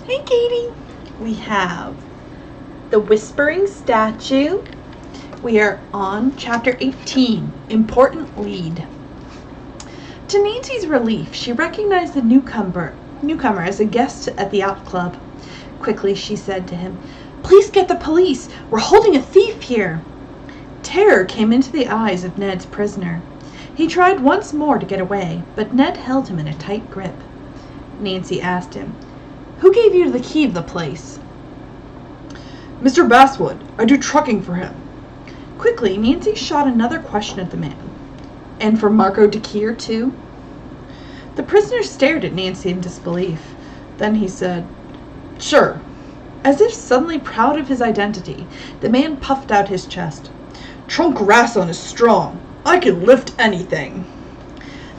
Hey, Katie. We have The Whispering Statue. We are on Chapter 18, Important Lead. To Nancy's relief, she recognized the newcomer as a guest at the yacht club. Quickly, she said to him, "Please get the police. We're holding a thief here." Terror came into the eyes of Ned's prisoner. He tried once more to get away, but Ned held him in a tight grip. Nancy asked him, "Who gave you the key of the place?" "Mr. Basswood. I do trucking for him." Quickly, Nancy shot another question at the man. "And for Marco DeKeer, too?" The prisoner stared at Nancy in disbelief. Then he said, "Sure." As if suddenly proud of his identity, the man puffed out his chest. "Trunk Rasson is strong. I can lift anything."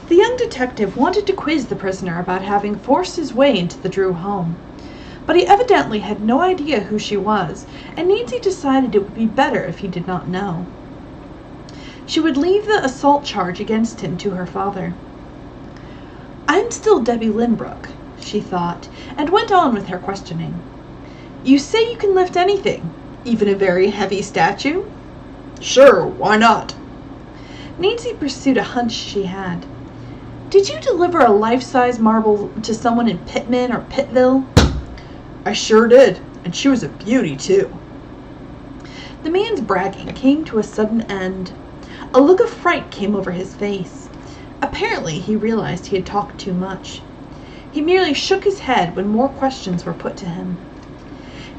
The young detective wanted to quiz the prisoner about having forced his way into the Drew home. But he evidently had no idea who she was, and Nancy decided it would be better if he did not know. She would leave the assault charge against him to her father. "I'm still Debbie Lynbrook," she thought, and went on with her questioning. "You say you can lift anything, even a very heavy statue?" "Sure, why not?" Nancy pursued a hunch she had. "Did you deliver a life-size marble to someone in Pittman or Pittville?" "I sure did, and she was a beauty, too." The man's bragging came to a sudden end. A look of fright came over his face. Apparently, he realized he had talked too much. He merely shook his head when more questions were put to him.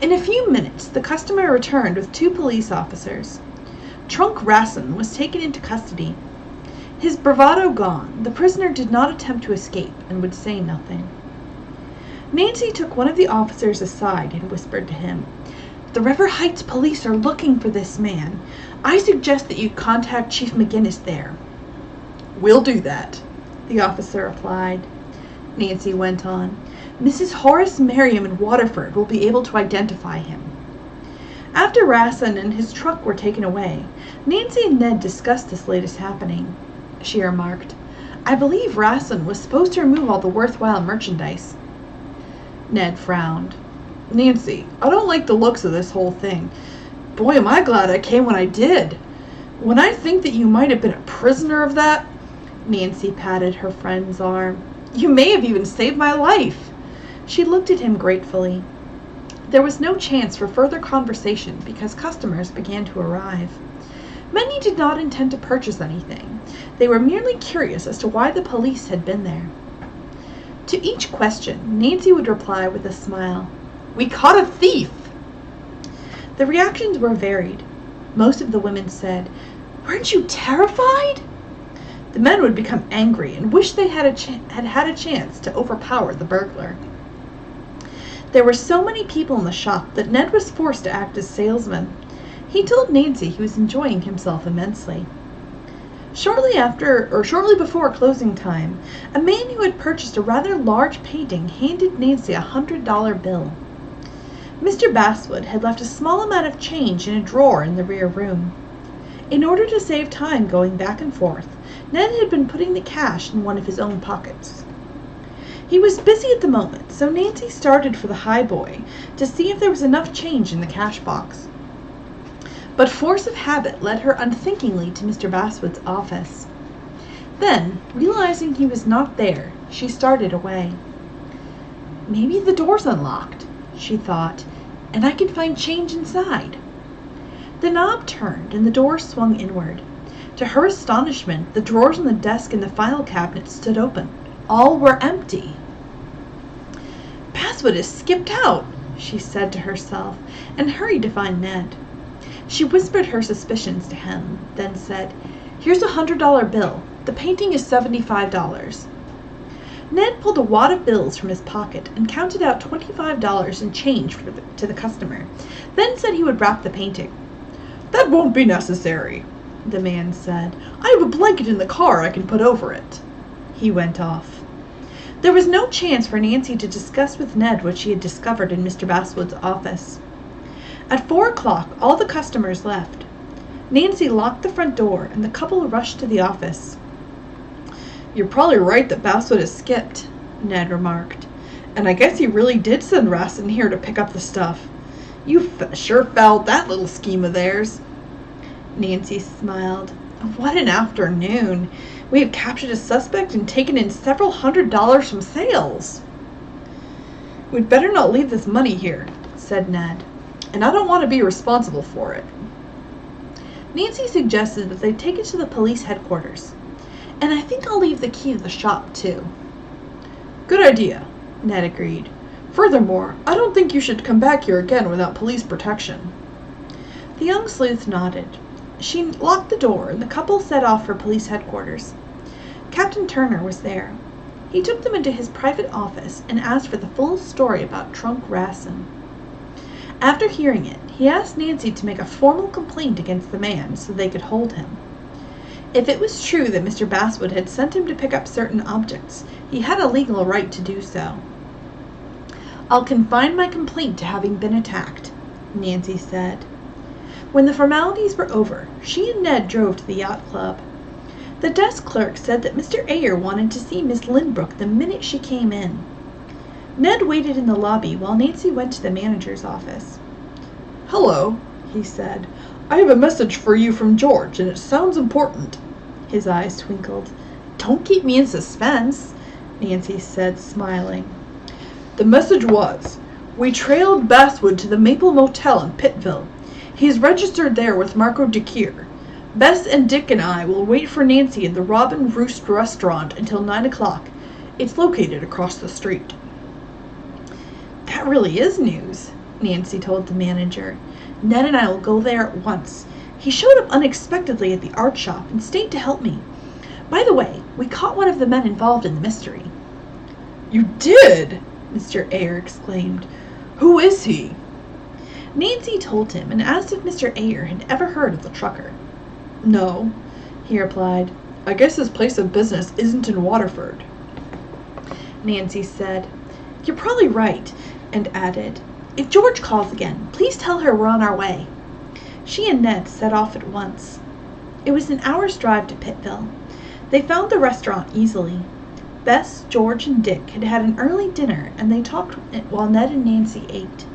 In a few minutes, the customer returned with 2 police officers. Trunk Rasson was taken into custody. His bravado gone, the prisoner did not attempt to escape and would say nothing. Nancy took one of the officers aside and whispered to him, "The River Heights police are looking for this man. I suggest that you contact Chief McGinnis there." "We'll do that," the officer replied. Nancy went on, "Mrs. Horace Merriam in Waterford will be able to identify him." After Rasson and his truck were taken away, Nancy and Ned discussed this latest happening. She remarked, "I believe Rasson was supposed to remove all the worthwhile merchandise." Ned frowned. "Nancy, I don't like the looks of this whole thing. Boy, am I glad I came when I did. When I think that you might have been a prisoner of that—" Nancy patted her friend's arm. "You may have even saved my life." She looked at him gratefully. There was no chance for further conversation because customers began to arrive. Many did not intend to purchase anything. They were merely curious as to why the police had been there. To each question, Nancy would reply with a smile, "We caught a thief!" The reactions were varied. Most of the women said, "Weren't you terrified?" The men would become angry and wish they had had a chance to overpower the burglar. There were so many people in the shop that Ned was forced to act as salesman. He told Nancy he was enjoying himself immensely. Shortly before closing time, a man who had purchased a rather large painting handed Nancy a $100 bill. Mr. Basswood had left a small amount of change in a drawer in the rear room. In order to save time going back and forth, Ned had been putting the cash in one of his own pockets. He was busy at the moment, so Nancy started for the highboy to see if there was enough change in the cash box. But force of habit led her unthinkingly to Mr. Basswood's office. Then, realizing he was not there, she started away. "Maybe the door's unlocked," she thought, "and I can find change inside." The knob turned and the door swung inward. To her astonishment, the drawers on the desk and the file cabinet stood open. All were empty. "Basswood has skipped out," she said to herself, and hurried to find Ned. She whispered her suspicions to him, then said, "Here's a $100 bill. The painting is $75. Ned pulled a wad of bills from his pocket and counted out $25 in change to the customer, then said he would wrap the painting. "That won't be necessary," the man said. "I have a blanket in the car I can put over it." He went off. There was no chance for Nancy to discuss with Ned what she had discovered in Mr. Basswood's office. At 4 o'clock, all the customers left. Nancy locked the front door, and the couple rushed to the office. "You're probably right that Basswood has skipped," Ned remarked. And I guess he really did send Rastin here to pick up the stuff. You sure fouled that little scheme of theirs. Nancy smiled. What an afternoon. We have captured a suspect and taken in several $100s from sales. We'd better not leave this money here, said Ned. And I don't want to be responsible for it. Nancy suggested that they take it to the police headquarters. And I think I'll leave the key to the shop, too. Good idea, Ned agreed. Furthermore, I don't think you should come back here again without police protection. The young sleuth nodded. She locked the door, and the couple set off for police headquarters. Captain Turner was there. He took them into his private office and asked for the full story about Trunk Rassin. After hearing it, he asked Nancy to make a formal complaint against the man so they could hold him. If it was true that Mr. Basswood had sent him to pick up certain objects, he had a legal right to do so. I'll confine my complaint to having been attacked, Nancy said. When the formalities were over, she and Ned drove to the yacht club. The desk clerk said that Mr. Ayer wanted to see Miss Lynbrook the minute she came in. Ned waited in the lobby while Nancy went to the manager's office. Hello, he said. I have a message for you from George, and it sounds important. His eyes twinkled. Don't keep me in suspense, Nancy said, smiling. The message was, we trailed Basswood to the Maple Motel in Pittville. He's registered there with Marco DeCure. Bess and Dick and I will wait for Nancy in the Robin Roost restaurant until 9 o'clock. It's located across the street. That really is news, Nancy told the manager. Ned and I will go there at once. He showed up unexpectedly at the art shop and stayed to help me. By the way, we caught one of the men involved in the mystery. You did? Mr. Ayer exclaimed. Who is he? Nancy told him and asked if Mr. Ayer had ever heard of the trucker. No, he replied. I guess his place of business isn't in Waterford. Nancy said, You're probably right, and added, If George calls again, please tell her we're on our way. She and Ned set off at once. It was an hour's drive to Pittville. They found the restaurant easily. Bess, George, and Dick had had an early dinner, and they talked while Ned and Nancy ate.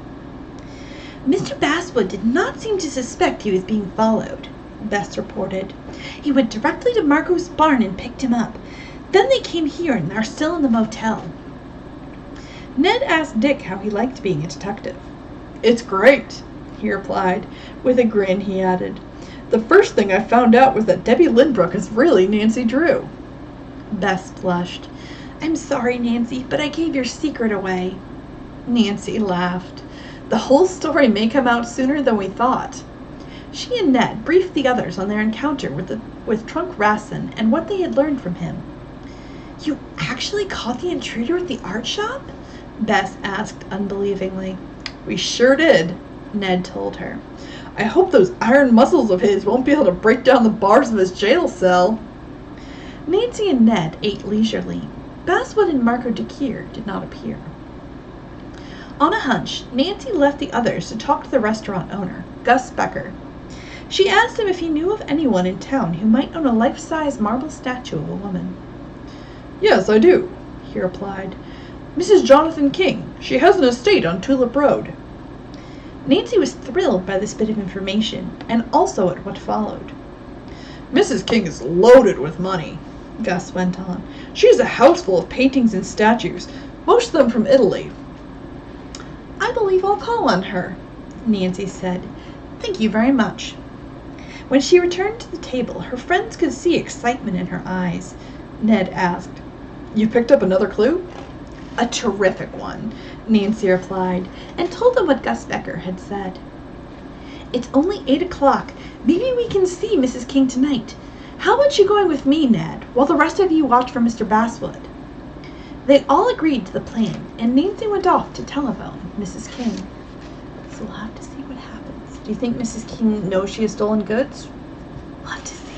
Mr. Basswood did not seem to suspect he was being followed, Bess reported. He went directly to Marco's barn and picked him up. Then they came here and are still in the motel. Ned asked Dick how he liked being a detective. It's great, he replied. With a grin, he added, The first thing I found out was that Debbie Lynbrook is really Nancy Drew. Bess blushed. I'm sorry, Nancy, but I gave your secret away. Nancy laughed. The whole story may come out sooner than we thought. She and Ned briefed the others on their encounter with Trunk Rassin and what they had learned from him. You actually caught the intruder at the art shop? Bess asked unbelievingly. We sure did, Ned told her. I hope those iron muscles of his won't be able to break down the bars of his jail cell. Nancy and Ned ate leisurely. Basswood and Marco DeCure did not appear. On a hunch, Nancy left the others to talk to the restaurant owner, Gus Becker. She asked him if he knew of anyone in town who might own a life-size marble statue of a woman. Yes, I do, he replied. Mrs. Jonathan King. She has an estate on Tulip Road. Nancy was thrilled by this bit of information, and also at what followed. Mrs. King is loaded with money, Gus went on. She has a house full of paintings and statues, most of them from Italy. I believe I'll call on her, Nancy said. Thank you very much. When she returned to the table, her friends could see excitement in her eyes. Ned asked, You picked up another clue? A terrific one, Nancy replied, and told them what Gus Becker had said. It's only 8 o'clock. Maybe we can see Mrs. King tonight. How about you going with me, Ned, while the rest of you watch for Mr. Basswood? They all agreed to the plan, and Nancy went off to telephone Mrs. King. So we'll have to see what happens. Do you think Mrs. King knows she has stolen goods? We'll have to see.